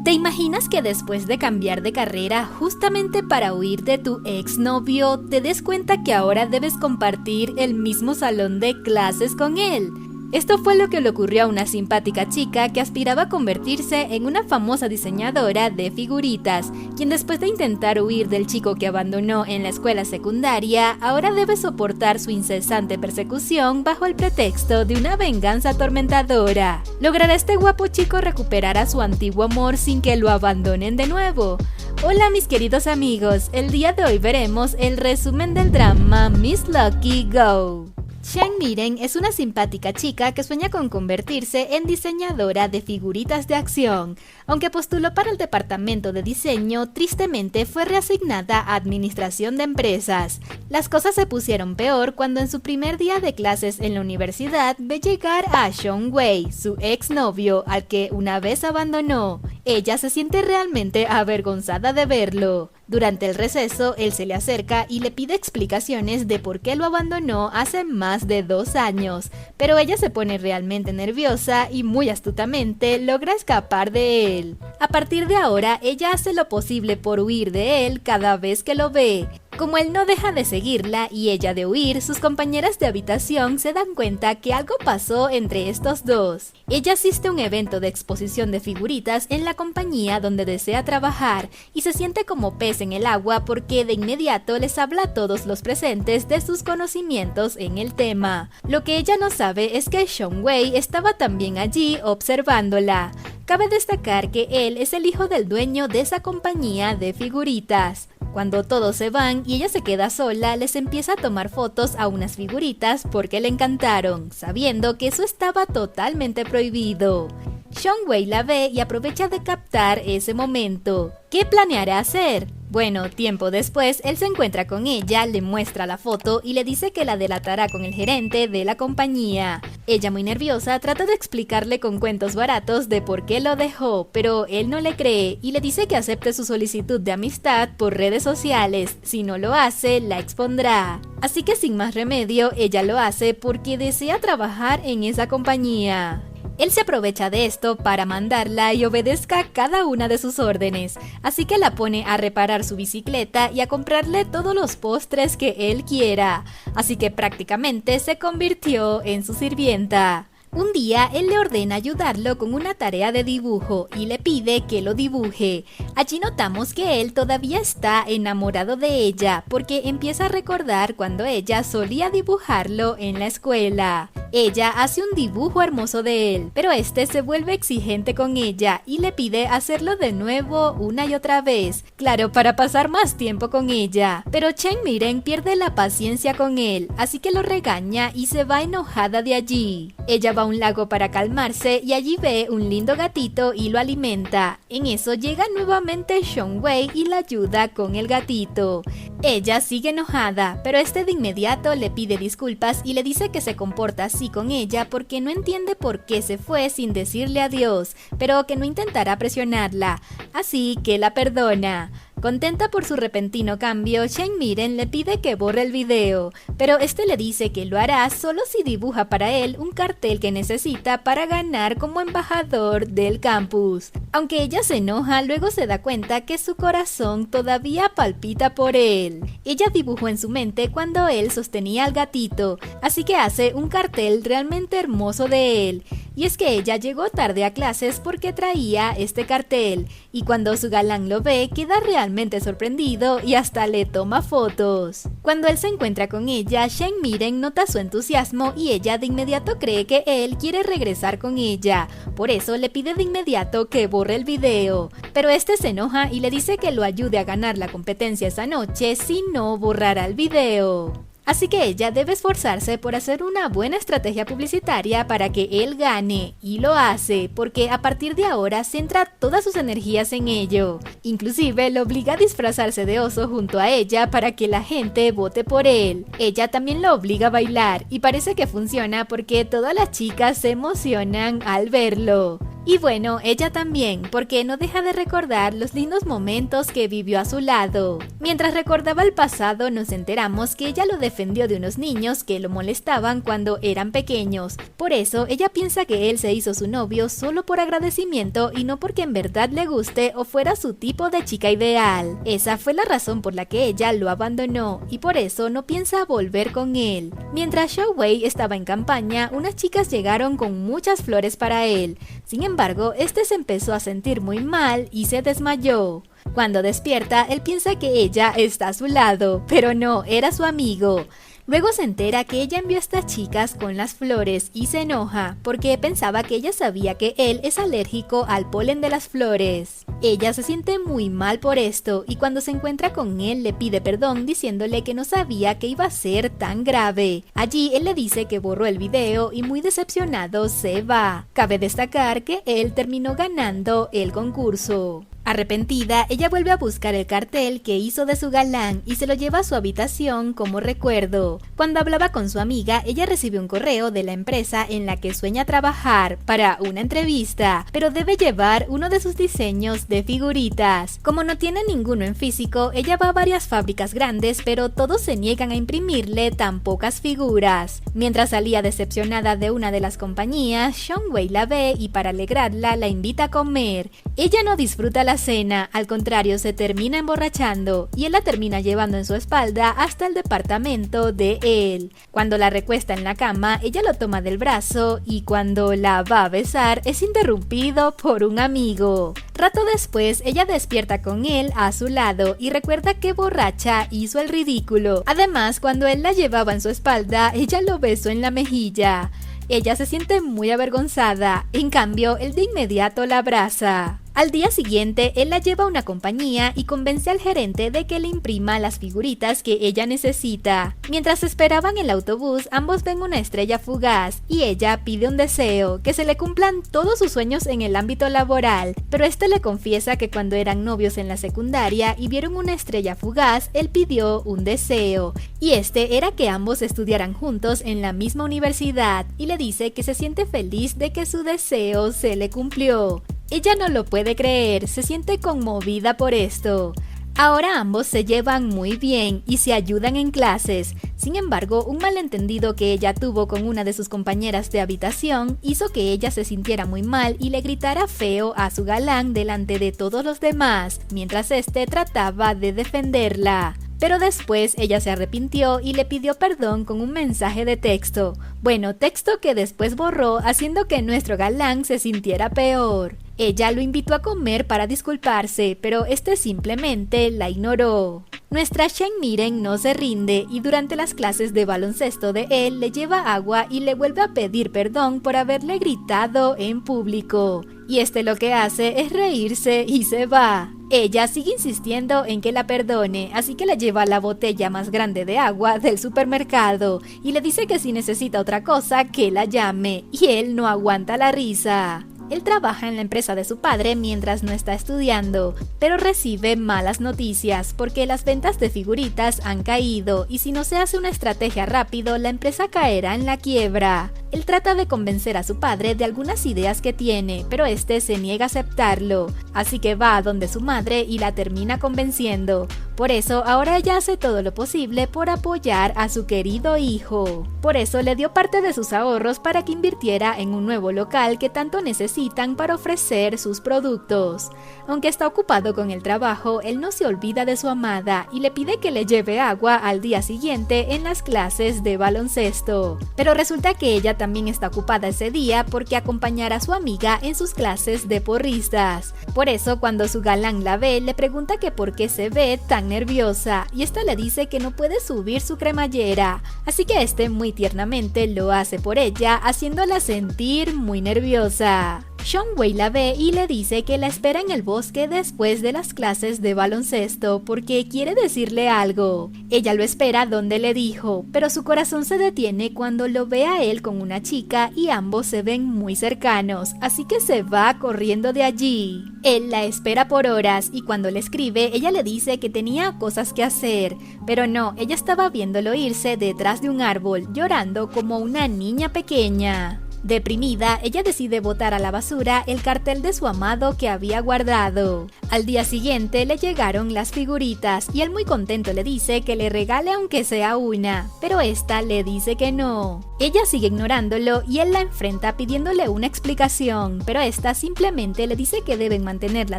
¿Te imaginas que después de cambiar de carrera justamente para huir de tu exnovio, te des cuenta que ahora debes compartir el mismo salón de clases con él? Esto fue lo que le ocurrió a una simpática chica que aspiraba a convertirse en una famosa diseñadora de figuritas, quien después de intentar huir del chico que abandonó en la escuela secundaria, ahora debe soportar su incesante persecución bajo el pretexto de una venganza atormentadora. ¿Logrará este guapo chico recuperar a su antiguo amor sin que lo abandonen de nuevo? Hola mis queridos amigos, el día de hoy veremos el resumen del drama Miss Lucky Go. Shang Miren es una simpática chica que sueña con convertirse en diseñadora de figuritas de acción. Aunque postuló para el departamento de diseño, tristemente fue reasignada a administración de empresas. Las cosas se pusieron peor cuando en su primer día de clases en la universidad ve llegar a Sean Wei, su exnovio, al que una vez abandonó. Ella se siente realmente avergonzada de verlo. Durante el receso, él se le acerca y le pide explicaciones de por qué lo abandonó hace más de 2 años, pero ella se pone realmente nerviosa y muy astutamente logra escapar de él. A partir de ahora, ella hace lo posible por huir de él cada vez que lo ve. Como él no deja de seguirla y ella de huir, sus compañeras de habitación se dan cuenta que algo pasó entre estos dos. Ella asiste a un evento de exposición de figuritas en la compañía donde desea trabajar y se siente como pez en el agua porque de inmediato les habla a todos los presentes de sus conocimientos en el tema. Lo que ella no sabe es que Sean Wei estaba también allí observándola. Cabe destacar que él es el hijo del dueño de esa compañía de figuritas. Cuando todos se van y ella se queda sola, les empieza a tomar fotos a unas figuritas porque le encantaron, sabiendo que eso estaba totalmente prohibido. Sean Wei la ve y aprovecha de captar ese momento. ¿Qué planeará hacer? Bueno, tiempo después, él se encuentra con ella, le muestra la foto y le dice que la delatará con el gerente de la compañía. Ella, muy nerviosa, trata de explicarle con cuentos baratos de por qué lo dejó, pero él no le cree y le dice que acepte su solicitud de amistad por redes sociales. Si no lo hace, la expondrá. Así que sin más remedio, ella lo hace porque desea trabajar en esa compañía. Él se aprovecha de esto para mandarla y obedezca cada una de sus órdenes, así que la pone a reparar su bicicleta y a comprarle todos los postres que él quiera, así que prácticamente se convirtió en su sirvienta. Un día, él le ordena ayudarlo con una tarea de dibujo y le pide que lo dibuje. Allí notamos que él todavía está enamorado de ella porque empieza a recordar cuando ella solía dibujarlo en la escuela. Ella hace un dibujo hermoso de él, pero este se vuelve exigente con ella y le pide hacerlo de nuevo una y otra vez, claro, para pasar más tiempo con ella. Pero Shang Miren pierde la paciencia con él, así que lo regaña y se va enojada de allí. Ella va a un lago para calmarse y allí ve un lindo gatito y lo alimenta. En eso llega nuevamente Sean Wei y la ayuda con el gatito. Ella sigue enojada, pero este de inmediato le pide disculpas y le dice que se comporta así con ella porque no entiende por qué se fue sin decirle adiós, pero que no intentará presionarla, así que la perdona. Contenta por su repentino cambio, Shang Miren le pide que borre el video, pero este le dice que lo hará solo si dibuja para él un cartel que necesita para ganar como embajador del campus. Aunque ella se enoja, luego se da cuenta que su corazón todavía palpita por él. Ella dibujó en su mente cuando él sostenía al gatito, así que hace un cartel realmente hermoso de él. Y es que ella llegó tarde a clases porque traía este cartel, y cuando su galán lo ve, queda realmente sorprendido y hasta le toma fotos. Cuando él se encuentra con ella, Shang Miren nota su entusiasmo y ella de inmediato cree que él quiere regresar con ella. Por eso le pide de inmediato que borre el video. Pero este se enoja y le dice que lo ayude a ganar la competencia esa noche si no borrará el video. Así que ella debe esforzarse por hacer una buena estrategia publicitaria para que él gane, y lo hace, porque a partir de ahora centra todas sus energías en ello. Inclusive lo obliga a disfrazarse de oso junto a ella para que la gente vote por él. Ella también lo obliga a bailar, y parece que funciona porque todas las chicas se emocionan al verlo. Y bueno, ella también, porque no deja de recordar los lindos momentos que vivió a su lado. Mientras recordaba el pasado, nos enteramos que ella lo defendió de unos niños que lo molestaban cuando eran pequeños. Por eso, ella piensa que él se hizo su novio solo por agradecimiento y no porque en verdad le guste o fuera su tipo de chica ideal. Esa fue la razón por la que ella lo abandonó y por eso no piensa volver con él. Mientras Xiao Wei estaba en campaña, unas chicas llegaron con muchas flores para él. Sin embargo, este se empezó a sentir muy mal y se desmayó. Cuando despierta, él piensa que ella está a su lado, pero no, era su amigo. Luego se entera que ella envió a estas chicas con las flores y se enoja porque pensaba que ella sabía que él es alérgico al polen de las flores. Ella se siente muy mal por esto y cuando se encuentra con él le pide perdón diciéndole que no sabía que iba a ser tan grave. Allí él le dice que borró el video y muy decepcionado se va. Cabe destacar que él terminó ganando el concurso. Arrepentida, ella vuelve a buscar el cartel que hizo de su galán y se lo lleva a su habitación como recuerdo. Cuando hablaba con su amiga, ella recibe un correo de la empresa en la que sueña trabajar para una entrevista, pero debe llevar uno de sus diseños de figuritas. Como no tiene ninguno en físico, ella va a varias fábricas grandes, pero todos se niegan a imprimirle tan pocas figuras. Mientras salía decepcionada de una de las compañías, Xiao Wei la ve y para alegrarla la invita a comer. Ella no disfruta la cena, al contrario se termina emborrachando y él la termina llevando en su espalda hasta el departamento de él. Cuando la recuesta en la cama, ella lo toma del brazo y cuando la va a besar es interrumpido por un amigo. Rato después, ella despierta con él a su lado y recuerda que borracha hizo el ridículo. Además, cuando él la llevaba en su espalda, ella lo besó en la mejilla. Ella se siente muy avergonzada, en cambio, él de inmediato la abraza. Al día siguiente, él la lleva a una compañía y convence al gerente de que le imprima las figuritas que ella necesita. Mientras esperaban el autobús, ambos ven una estrella fugaz y ella pide un deseo, que se le cumplan todos sus sueños en el ámbito laboral, pero este le confiesa que cuando eran novios en la secundaria y vieron una estrella fugaz, él pidió un deseo, y este era que ambos estudiaran juntos en la misma universidad, y le dice que se siente feliz de que su deseo se le cumplió. Ella no lo puede creer, se siente conmovida por esto. Ahora ambos se llevan muy bien y se ayudan en clases. Sin embargo, un malentendido que ella tuvo con una de sus compañeras de habitación hizo que ella se sintiera muy mal y le gritara feo a su galán delante de todos los demás, mientras este trataba de defenderla. Pero después ella se arrepintió y le pidió perdón con un mensaje de texto. Bueno, texto que después borró haciendo que nuestro galán se sintiera peor. Ella lo invitó a comer para disculparse, pero este simplemente la ignoró. Nuestra Shen Miren no se rinde y durante las clases de baloncesto de él le lleva agua y le vuelve a pedir perdón por haberle gritado en público. Y este lo que hace es reírse y se va. Ella sigue insistiendo en que la perdone, así que le lleva la botella más grande de agua del supermercado y le dice que si necesita otra cosa que la llame, y él no aguanta la risa. Él trabaja en la empresa de su padre mientras no está estudiando, pero recibe malas noticias porque las ventas de figuritas han caído y si no se hace una estrategia rápido, la empresa caerá en la quiebra. Él trata de convencer a su padre de algunas ideas que tiene, pero este se niega a aceptarlo, así que va a donde su madre y la termina convenciendo. Por eso ahora ella hace todo lo posible por apoyar a su querido hijo. Por eso le dio parte de sus ahorros para que invirtiera en un nuevo local que tanto necesitan para ofrecer sus productos. Aunque está ocupado con el trabajo, él no se olvida de su amada y le pide que le lleve agua al día siguiente en las clases de baloncesto. Pero resulta que ella también está ocupada ese día porque acompañará a su amiga en sus clases de porristas. Por eso cuando su galán la ve, le pregunta que por qué se ve tan nerviosa y esta le dice que no puede subir su cremallera, así que este muy tiernamente lo hace por ella, haciéndola sentir muy nerviosa. Xiao Wei la ve y le dice que la espera en el bosque después de las clases de baloncesto porque quiere decirle algo. Ella lo espera donde le dijo, pero su corazón se detiene cuando lo ve a él con una chica y ambos se ven muy cercanos, así que se va corriendo de allí. Él la espera por horas y cuando le escribe, ella le dice que tenía cosas que hacer, pero no, ella estaba viéndolo irse detrás de un árbol, llorando como una niña pequeña. Deprimida, ella decide botar a la basura el cartel de su amado que había guardado. Al día siguiente le llegaron las figuritas y él muy contento le dice que le regale aunque sea una, pero esta le dice que no. Ella sigue ignorándolo y él la enfrenta pidiéndole una explicación, pero esta simplemente le dice que deben mantener la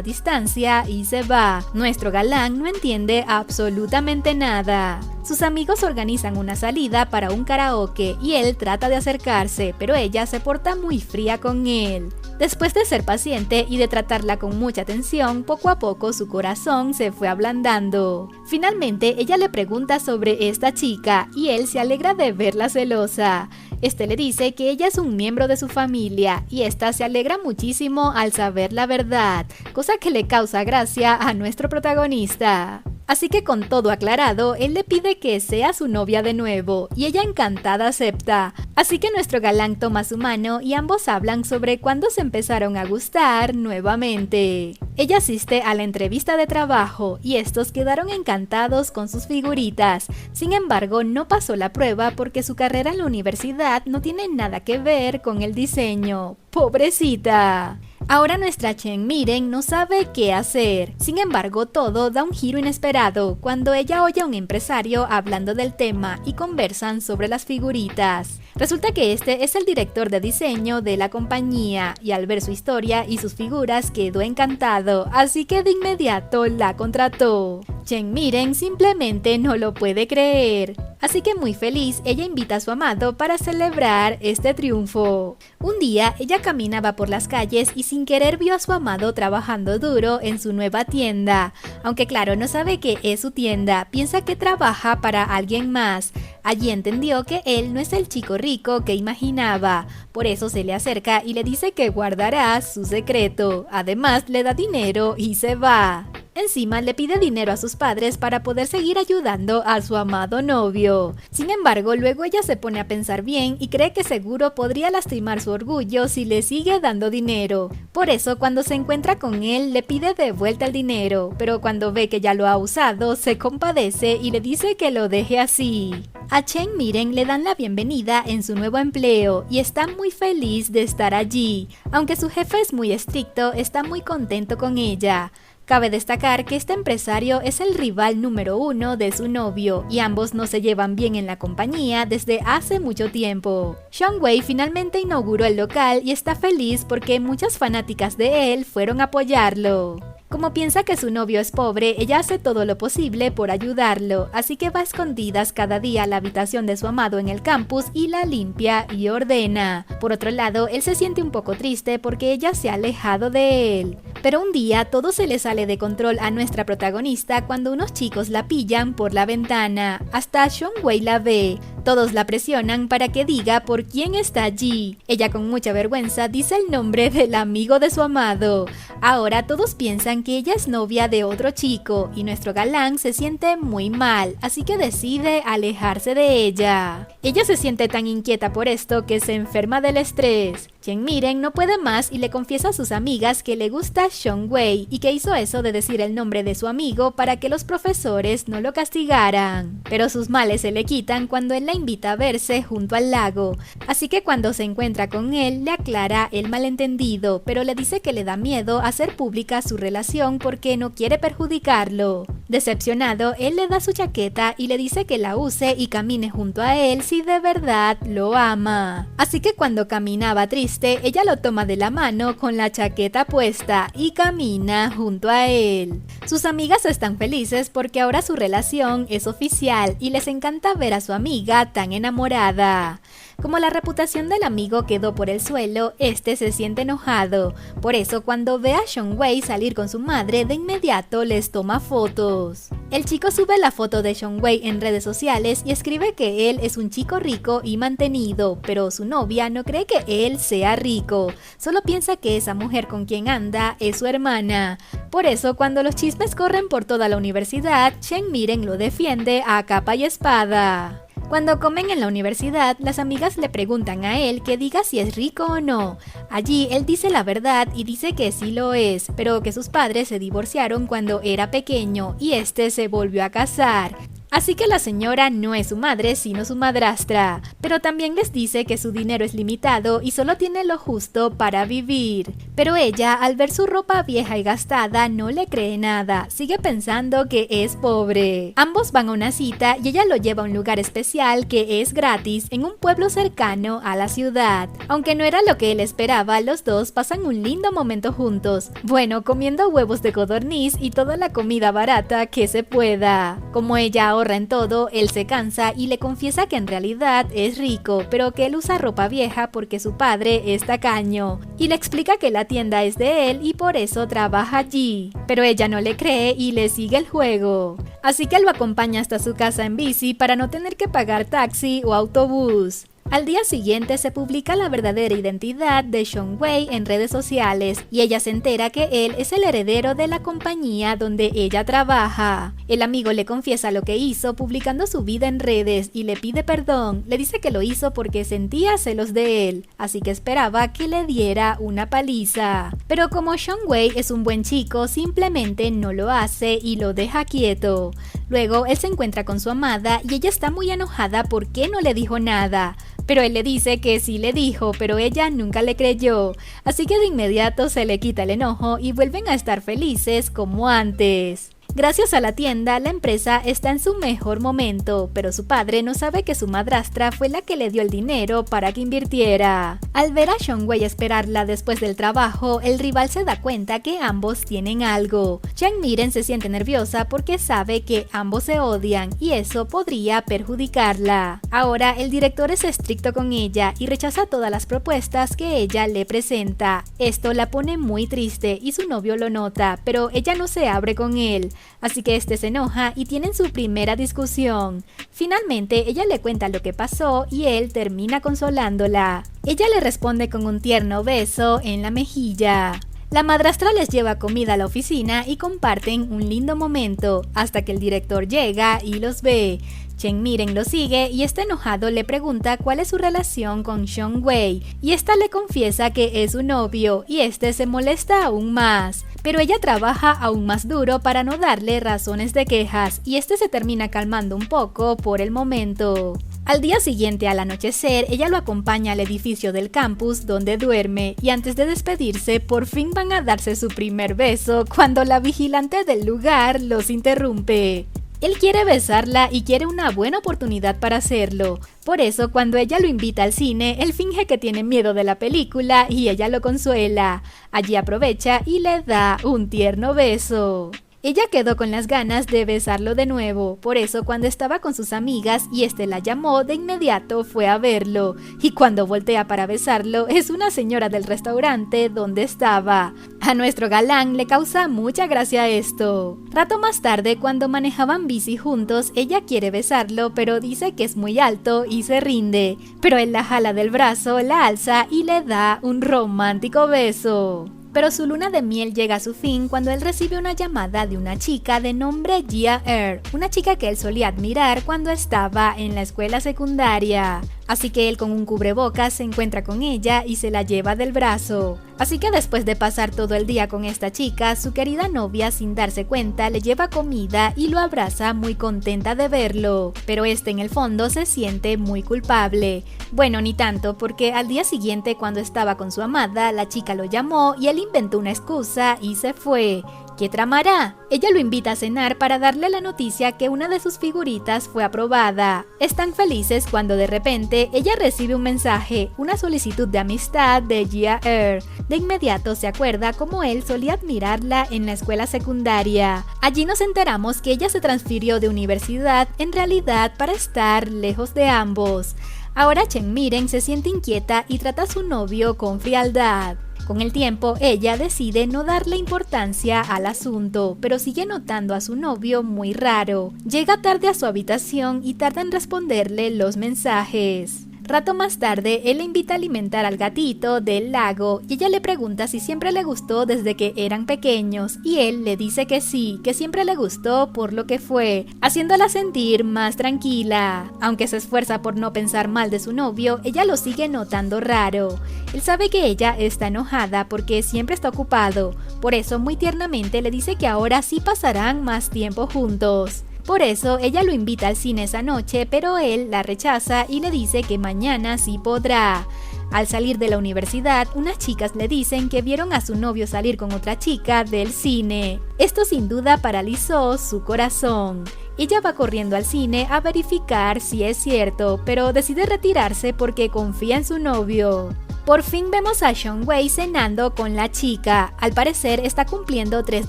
distancia y se va. Nuestro galán no entiende absolutamente nada. Sus amigos organizan una salida para un karaoke y él trata de acercarse, pero ella se porta muy fría con él. Después de ser paciente y de tratarla con mucha atención, poco a poco su corazón se fue ablandando. Finalmente, ella le pregunta sobre esta chica y él se alegra de verla celosa. Este le dice que ella es un miembro de su familia y esta se alegra muchísimo al saber la verdad, cosa que le causa gracia a nuestro protagonista. Así que con todo aclarado, él le pide que sea su novia de nuevo, y ella encantada acepta. Así que nuestro galán toma su mano y ambos hablan sobre cuándo se empezaron a gustar nuevamente. Ella asiste a la entrevista de trabajo y estos quedaron encantados con sus figuritas. Sin embargo, no pasó la prueba porque su carrera en la universidad no tiene nada que ver con el diseño. ¡Pobrecita! Ahora nuestra Chen Miren no sabe qué hacer. Sin embargo, todo da un giro inesperado cuando ella oye a un empresario hablando del tema y conversan sobre las figuritas. Resulta que este es el director de diseño de la compañía y al ver su historia y sus figuras quedó encantado, así que de inmediato la contrató. Chen Miren simplemente no lo puede creer. Así que muy feliz, ella invita a su amado para celebrar este triunfo. Un día, ella caminaba por las calles y sin querer vio a su amado trabajando duro en su nueva tienda. Aunque claro, no sabe que es su tienda, piensa que trabaja para alguien más. Allí entendió que él no es el chico rico que imaginaba. Por eso se le acerca y le dice que guardará su secreto. Además, le da dinero y se va. Encima le pide dinero a sus padres para poder seguir ayudando a su amado novio. Sin embargo, luego ella se pone a pensar bien y cree que seguro podría lastimar su orgullo si le sigue dando dinero. Por eso, cuando se encuentra con él, le pide de vuelta el dinero, pero cuando ve que ya lo ha usado, se compadece y le dice que lo deje así. A Chen Miren le dan la bienvenida en su nuevo empleo y está muy feliz de estar allí. Aunque su jefe es muy estricto, está muy contento con ella. Cabe destacar que este empresario es el rival número 1 de su novio y ambos no se llevan bien en la compañía desde hace mucho tiempo. Sean Wei finalmente inauguró el local y está feliz porque muchas fanáticas de él fueron a apoyarlo. Como piensa que su novio es pobre, ella hace todo lo posible por ayudarlo, así que va a escondidas cada día a la habitación de su amado en el campus y la limpia y ordena. Por otro lado, él se siente un poco triste porque ella se ha alejado de él. Pero un día todo se le sale de control a nuestra protagonista cuando unos chicos la pillan por la ventana. Hasta Sean Wei la ve. Todos la presionan para que diga por quién está allí. Ella con mucha vergüenza dice el nombre del amigo de su amado. Ahora todos piensan que ella es novia de otro chico y nuestro galán se siente muy mal, así que decide alejarse de ella. Ella se siente tan inquieta por esto que se enferma del estrés. Chen Miren no puede más y le confiesa a sus amigas que le gusta Sean Wei y que hizo eso de decir el nombre de su amigo para que los profesores no lo castigaran. Pero sus males se le quitan cuando él la invita a verse junto al lago. Así que cuando se encuentra con él le aclara el malentendido, pero le dice que le da miedo hacer pública su relación porque no quiere perjudicarlo. Decepcionado, él le da su chaqueta y le dice que la use y camine junto a él si de verdad lo ama. Así que cuando caminaba triste, ella lo toma de la mano con la chaqueta puesta y camina junto a él. Sus amigas están felices porque ahora su relación es oficial y les encanta ver a su amiga tan enamorada. Como la reputación del amigo quedó por el suelo, este se siente enojado. Por eso cuando ve a Sean Wei salir con su madre, de inmediato les toma fotos. El chico sube la foto de Sean Wei en redes sociales y escribe que él es un chico rico y mantenido, pero su novia no cree que él sea rico. Solo piensa que esa mujer con quien anda es su hermana. Por eso cuando los chismes corren por toda la universidad, Chen Miren lo defiende a capa y espada. Cuando comen en la universidad, las amigas le preguntan a él que diga si es rico o no. Allí él dice la verdad y dice que sí lo es, pero que sus padres se divorciaron cuando era pequeño y este se volvió a casar. Así que la señora no es su madre, sino su madrastra, pero también les dice que su dinero es limitado y solo tiene lo justo para vivir. Pero ella, al ver su ropa vieja y gastada, no le cree nada, sigue pensando que es pobre. Ambos van a una cita y ella lo lleva a un lugar especial que es gratis en un pueblo cercano a la ciudad. Aunque no era lo que él esperaba, los dos pasan un lindo momento juntos. Bueno, comiendo huevos de codorniz y toda la comida barata que se pueda. Como ella ahorra en todo, él se cansa y le confiesa que en realidad es rico, pero que él usa ropa vieja porque su padre es tacaño, y le explica que la tienda es de él y por eso trabaja allí. Pero ella no le cree y le sigue el juego. Así que él lo acompaña hasta su casa en bici para no tener que pagar taxi o autobús. Al día siguiente se publica la verdadera identidad de Sean Wei en redes sociales y ella se entera que él es el heredero de la compañía donde ella trabaja. El amigo le confiesa lo que hizo publicando su vida en redes y le pide perdón. Le dice que lo hizo porque sentía celos de él, así que esperaba que le diera una paliza. Pero como Sean Wei es un buen chico, simplemente no lo hace y lo deja quieto. Luego él se encuentra con su amada y ella está muy enojada porque no le dijo nada. Pero él le dice que sí le dijo, pero ella nunca le creyó. Así que de inmediato se le quita el enojo y vuelven a estar felices como antes. Gracias a la tienda, la empresa está en su mejor momento, pero su padre no sabe que su madrastra fue la que le dio el dinero para que invirtiera. Al ver a Sean Wei esperarla después del trabajo, el rival se da cuenta que ambos tienen algo. Chang Miren se siente nerviosa porque sabe que ambos se odian y eso podría perjudicarla. Ahora el director es estricto con ella y rechaza todas las propuestas que ella le presenta. Esto la pone muy triste y su novio lo nota, pero ella no se abre con él. Así que este se enoja y tienen su primera discusión. Finalmente ella le cuenta lo que pasó y él termina consolándola. Ella le responde con un tierno beso en la mejilla. La madrastra les lleva comida a la oficina y comparten un lindo momento, hasta que el director llega y los ve. Cheng Miren lo sigue y está enojado le pregunta cuál es su relación con Sean Wei, y esta le confiesa que es su novio y este se molesta aún más. Pero ella trabaja aún más duro para no darle razones de quejas y este se termina calmando un poco por el momento. Al día siguiente, al anochecer, ella lo acompaña al edificio del campus donde duerme y antes de despedirse, por fin van a darse su primer beso cuando la vigilante del lugar los interrumpe. Él quiere besarla y quiere una buena oportunidad para hacerlo. Por eso, cuando ella lo invita al cine, él finge que tiene miedo de la película y ella lo consuela. Allí aprovecha y le da un tierno beso. Ella quedó con las ganas de besarlo de nuevo, por eso cuando estaba con sus amigas y este la llamó, de inmediato fue a verlo, y cuando voltea para besarlo es una señora del restaurante donde estaba. A nuestro galán le causa mucha gracia esto. Rato más tarde, cuando manejaban bici juntos, ella quiere besarlo, pero dice que es muy alto y se rinde, pero él la jala del brazo, la alza y le da un romántico beso. Pero su luna de miel llega a su fin cuando él recibe una llamada de una chica de nombre Jia Er, una chica que él solía admirar cuando estaba en la escuela secundaria. Así que él con un cubrebocas se encuentra con ella y se la lleva del brazo. Así que después de pasar todo el día con esta chica, su querida novia sin darse cuenta le lleva comida y lo abraza muy contenta de verlo. Pero este en el fondo se siente muy culpable. Bueno, ni tanto, porque al día siguiente cuando estaba con su amada, la chica lo llamó y él inventó una excusa y se fue. ¿Qué tramará? Ella lo invita a cenar para darle la noticia que una de sus figuritas fue aprobada. Están felices cuando de repente ella recibe un mensaje, una solicitud de amistad de Jia Er. De inmediato se acuerda cómo él solía admirarla en la escuela secundaria. Allí nos enteramos que ella se transfirió de universidad en realidad para estar lejos de ambos. Ahora Cheng Miren se siente inquieta y trata a su novio con frialdad. Con el tiempo, ella decide no darle importancia al asunto, pero sigue notando a su novio muy raro. Llega tarde a su habitación y tarda en responderle los mensajes. Rato más tarde, él le invita a alimentar al gatito del lago y ella le pregunta si siempre le gustó desde que eran pequeños y él le dice que sí, que siempre le gustó por lo que fue, haciéndola sentir más tranquila. Aunque se esfuerza por no pensar mal de su novio, ella lo sigue notando raro. Él sabe que ella está enojada porque siempre está ocupado, por eso muy tiernamente le dice que ahora sí pasarán más tiempo juntos. Por eso ella lo invita al cine esa noche, pero él la rechaza y le dice que mañana sí podrá. Al salir de la universidad, unas chicas le dicen que vieron a su novio salir con otra chica del cine. Esto sin duda paralizó su corazón. Ella va corriendo al cine a verificar si es cierto, pero decide retirarse porque confía en su novio. Por fin vemos a Seung-Hui cenando con la chica. Al parecer está cumpliendo 3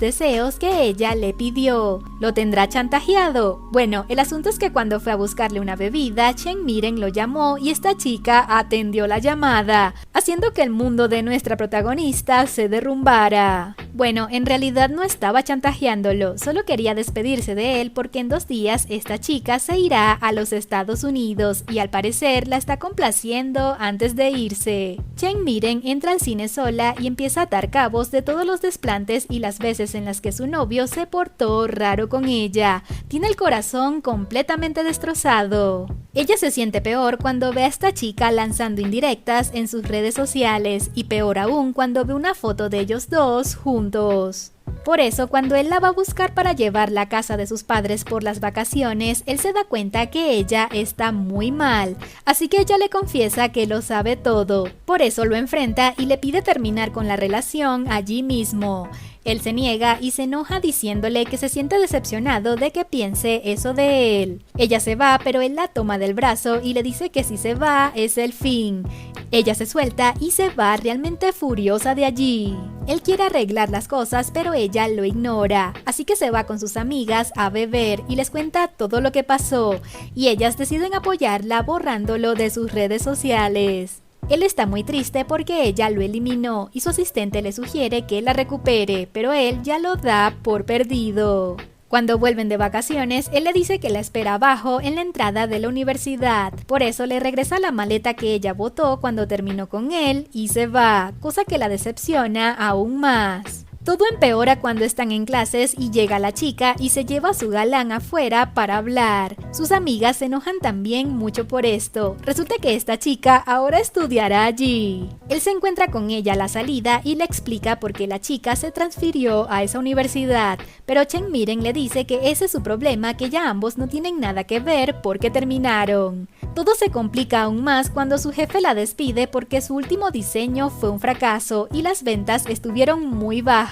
deseos que ella le pidió. ¿Lo tendrá chantajeado? Bueno, el asunto es que cuando fue a buscarle una bebida, Cheng Miren lo llamó y esta chica atendió la llamada, haciendo que el mundo de nuestra protagonista se derrumbara. Bueno, en realidad no estaba chantajeándolo, solo quería despedirse de él porque en 2 días esta chica se irá a los Estados Unidos y al parecer la está complaciendo antes de irse. Cheng Miren entra al cine sola y empieza a atar cabos de todos los desplantes y las veces en las que su novio se portó raro con ella. Tiene el corazón completamente destrozado. Ella se siente peor cuando ve a esta chica lanzando indirectas en sus redes sociales y peor aún cuando ve una foto de ellos dos juntos. Por eso, cuando él la va a buscar para llevarla a casa de sus padres por las vacaciones, él se da cuenta que ella está muy mal, así que ella le confiesa que lo sabe todo. Por eso lo enfrenta y le pide terminar con la relación allí mismo. Él se niega y se enoja diciéndole que se siente decepcionado de que piense eso de él. Ella se va, pero él la toma del brazo y le dice que si se va es el fin. Ella se suelta y se va realmente furiosa de allí. Él quiere arreglar las cosas, pero ella lo ignora, así que se va con sus amigas a beber y les cuenta todo lo que pasó, y ellas deciden apoyarla borrándolo de sus redes sociales. Él está muy triste porque ella lo eliminó y su asistente le sugiere que la recupere, pero él ya lo da por perdido. Cuando vuelven de vacaciones, él le dice que la espera abajo en la entrada de la universidad. Por eso le regresa la maleta que ella botó cuando terminó con él y se va, cosa que la decepciona aún más. Todo empeora cuando están en clases y llega la chica y se lleva a su galán afuera para hablar. Sus amigas se enojan también mucho por esto. Resulta que esta chica ahora estudiará allí. Él se encuentra con ella a la salida y le explica por qué la chica se transfirió a esa universidad, pero Cheng Miren le dice que ese es su problema, que ya ambos no tienen nada que ver porque terminaron. Todo se complica aún más cuando su jefe la despide porque su último diseño fue un fracaso y las ventas estuvieron muy bajas.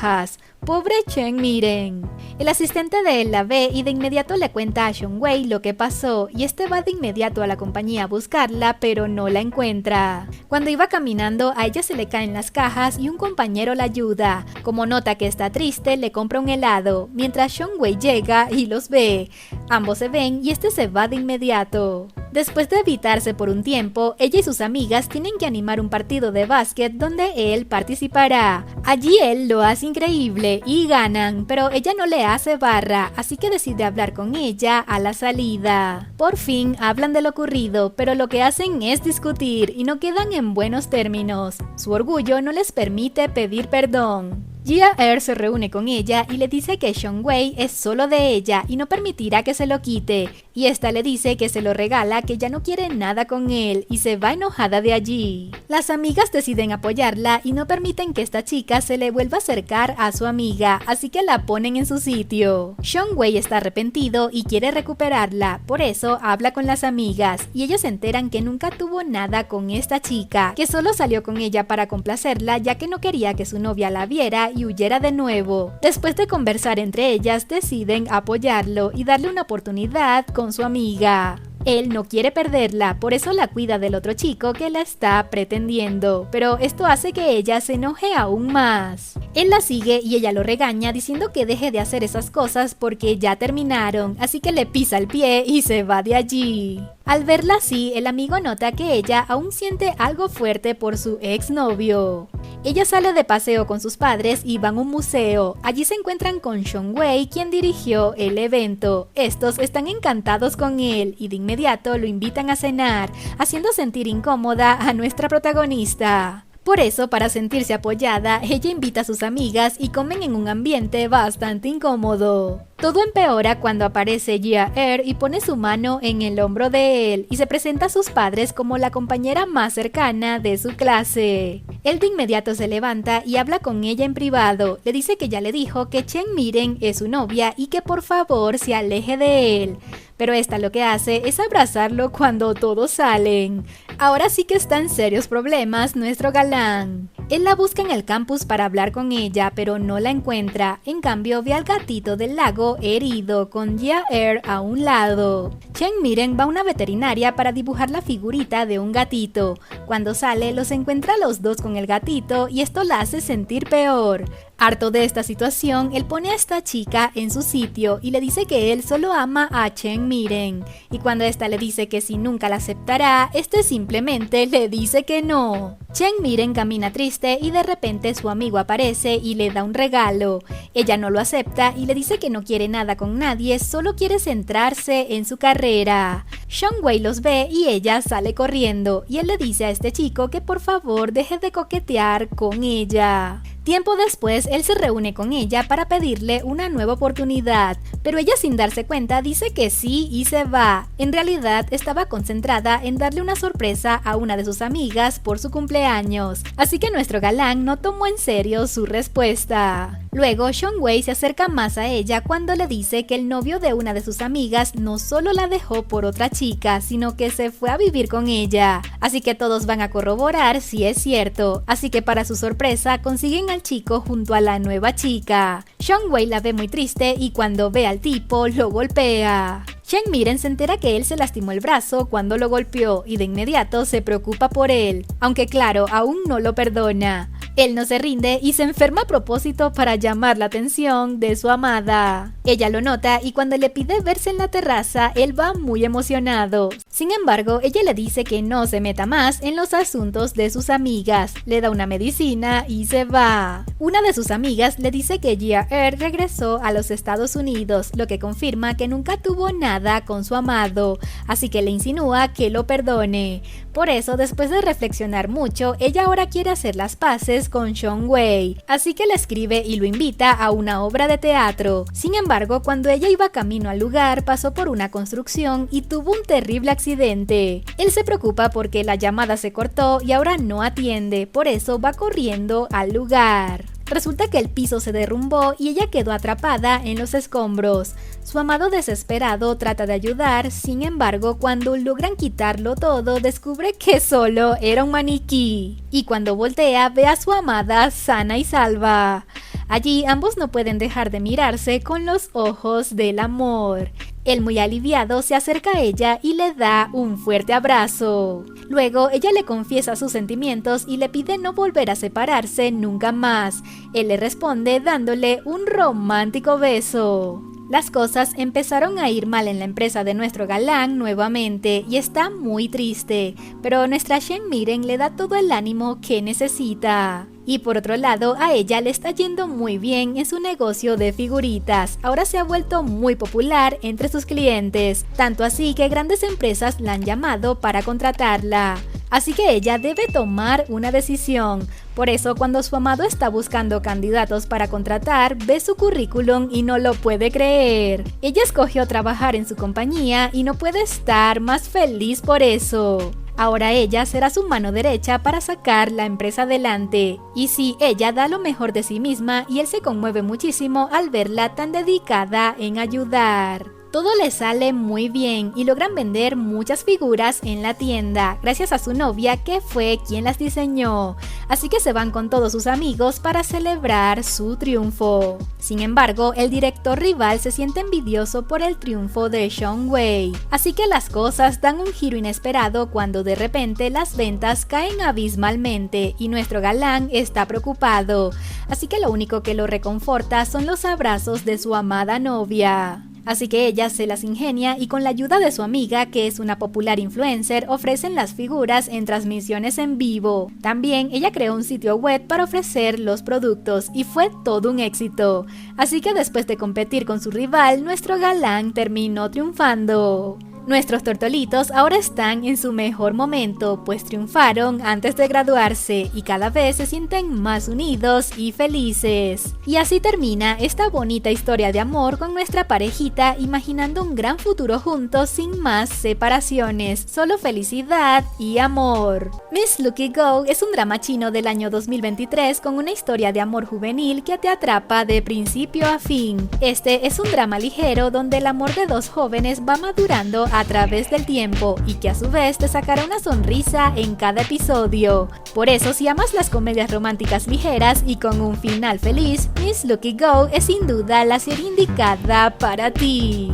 Pobre Cheng Miren. El asistente de él la ve y de inmediato le cuenta a Seung-Hui lo que pasó y este va de inmediato a la compañía a buscarla, pero no la encuentra. Cuando iba caminando, a ella se le caen las cajas y un compañero la ayuda. Como nota que está triste, le compra un helado, mientras Seung-Hui llega y los ve. Ambos se ven y este se va de inmediato. Después de evitarse por un tiempo, ella y sus amigas tienen que animar un partido de básquet donde él participará. Allí él lo hace increíble y ganan, pero ella no le hace barra, así que decide hablar con ella a la salida. Por fin hablan de lo ocurrido, pero lo que hacen es discutir y no quedan en buenos términos. Su orgullo no les permite pedir perdón. Jia-er se reúne con ella y le dice que Seung-Hui es solo de ella y no permitirá que se lo quite, y esta le dice que se lo regala, que ya no quiere nada con él y se va enojada de allí. Las amigas deciden apoyarla y no permiten que esta chica se le vuelva a acercar a su amiga, así que la ponen en su sitio. Seung-Hui está arrepentido y quiere recuperarla, por eso habla con las amigas y ellos se enteran que nunca tuvo nada con esta chica, que solo salió con ella para complacerla ya que no quería que su novia la viera y huyera de nuevo. Después de conversar entre ellas, deciden apoyarlo y darle una oportunidad con su amiga. Él no quiere perderla, por eso la cuida del otro chico que la está pretendiendo, pero esto hace que ella se enoje aún más. Él la sigue y ella lo regaña diciendo que deje de hacer esas cosas porque ya terminaron, así que le pisa el pie y se va de allí. Al verla así, el amigo nota que ella aún siente algo fuerte por su exnovio. Ella sale de paseo con sus padres y van a un museo. Allí se encuentran con Seung-Hui, quien dirigió el evento. Estos están encantados con él y de inmediato lo invitan a cenar, haciendo sentir incómoda a nuestra protagonista. Por eso, para sentirse apoyada, ella invita a sus amigas y comen en un ambiente bastante incómodo. Todo empeora cuando aparece Jia-eul y pone su mano en el hombro de él y se presenta a sus padres como la compañera más cercana de su clase. Él de inmediato se levanta y habla con ella en privado. Le dice que ya le dijo que Chen Miren es su novia y que por favor se aleje de él. Pero esta lo que hace es abrazarlo cuando todos salen. Ahora sí que está en serios problemas nuestro galán. Él la busca en el campus para hablar con ella, pero no la encuentra. En cambio, ve al gatito del lago herido, con Jia-eul a un lado. Chen Miren va a una veterinaria para dibujar la figurita de un gatito. Cuando sale, los encuentra a los dos con el gatito y esto la hace sentir peor. Harto de esta situación, él pone a esta chica en su sitio y le dice que él solo ama a Chen Miren. Y cuando esta le dice que si nunca la aceptará, este simplemente le dice que no. Chen Miren camina triste y de repente su amigo aparece y le da un regalo. Ella no lo acepta y le dice que no quiere nada con nadie, solo quiere centrarse en su carrera. Xiongwei los ve y ella sale corriendo y él le dice a este chico que por favor deje de coquetear con ella. Tiempo después, él se reúne con ella para pedirle una nueva oportunidad, pero ella sin darse cuenta dice que sí y se va. En realidad estaba concentrada en darle una sorpresa a una de sus amigas por su cumpleaños, así que nuestro galán no tomó en serio su respuesta. Luego, Xiongwei se acerca más a ella cuando le dice que el novio de una de sus amigas no solo la dejó por otra chica, sino que se fue a vivir con ella. Así que todos van a corroborar si es cierto. Así que para su sorpresa consiguen al chico junto a la nueva chica. Xiongwei la ve muy triste y cuando ve al tipo lo golpea. Chen Miren se entera que él se lastimó el brazo cuando lo golpeó y de inmediato se preocupa por él, aunque claro, aún no lo perdona. Él no se rinde y se enferma a propósito para llamar la atención de su amada. Ella lo nota y cuando le pide verse en la terraza, él va muy emocionado. Sin embargo, ella le dice que no se meta más en los asuntos de sus amigas, le da una medicina y se va. Una de sus amigas le dice que Jia-eul regresó a los Estados Unidos, lo que confirma que nunca tuvo nada con su amado, así que le insinúa que lo perdone. Por eso, después de reflexionar mucho, ella ahora quiere hacer las paces con Xiongwei, así que le escribe y lo invita a una obra de teatro. Sin embargo, cuando ella iba camino al lugar, pasó por una construcción y tuvo un terrible accidente. Él se preocupa porque la llamada se cortó y ahora no atiende, por eso va corriendo al lugar. Resulta que el piso se derrumbó y ella quedó atrapada en los escombros. Su amado desesperado trata de ayudar, sin embargo, cuando logran quitarlo todo, descubre que solo era un maniquí. Y cuando voltea, ve a su amada sana y salva. Allí ambos no pueden dejar de mirarse con los ojos del amor. Él, muy aliviado, se acerca a ella y le da un fuerte abrazo. Luego, ella le confiesa sus sentimientos y le pide no volver a separarse nunca más. Él le responde dándole un romántico beso. Las cosas empezaron a ir mal en la empresa de nuestro galán nuevamente y está muy triste, pero nuestra Chen Miren le da todo el ánimo que necesita. Y por otro lado, a ella le está yendo muy bien en su negocio de figuritas. Ahora se ha vuelto muy popular entre sus clientes, tanto así que grandes empresas la han llamado para contratarla. Así que ella debe tomar una decisión. Por eso, cuando su amado está buscando candidatos para contratar, ve su currículum y no lo puede creer. Ella escogió trabajar en su compañía y no puede estar más feliz por eso. Ahora ella será su mano derecha para sacar la empresa adelante. Y sí, ella da lo mejor de sí misma y él se conmueve muchísimo al verla tan dedicada en ayudar. Todo le sale muy bien y logran vender muchas figuras en la tienda, gracias a su novia que fue quien las diseñó. Así que se van con todos sus amigos para celebrar su triunfo. Sin embargo, el director rival se siente envidioso por el triunfo de Xiongwei. Así que las cosas dan un giro inesperado cuando de repente las ventas caen abismalmente y nuestro galán está preocupado. Así que lo único que lo reconforta son los abrazos de su amada novia. Así que ella se las ingenia y con la ayuda de su amiga, que es una popular influencer, ofrecen las figuras en transmisiones en vivo. También ella creó un sitio web para ofrecer los productos y fue todo un éxito. Así que después de competir con su rival, nuestro galán terminó triunfando. Nuestros tortolitos ahora están en su mejor momento, pues triunfaron antes de graduarse y cada vez se sienten más unidos y felices. Y así termina esta bonita historia de amor con nuestra parejita, imaginando un gran futuro juntos sin más separaciones, solo felicidad y amor. Miss Lucky Go es un drama chino del año 2023 con una historia de amor juvenil que te atrapa de principio a fin. Este es un drama ligero donde el amor de dos jóvenes va madurando a través del tiempo y que a su vez te sacará una sonrisa en cada episodio. Por eso, si amas las comedias románticas ligeras y con un final feliz, Miss Lucky Go es sin duda la serie indicada para ti.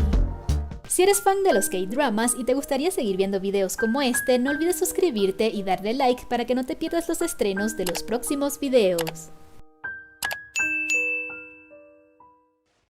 Si eres fan de los K-dramas y te gustaría seguir viendo videos como este, no olvides suscribirte y darle like para que no te pierdas los estrenos de los próximos videos.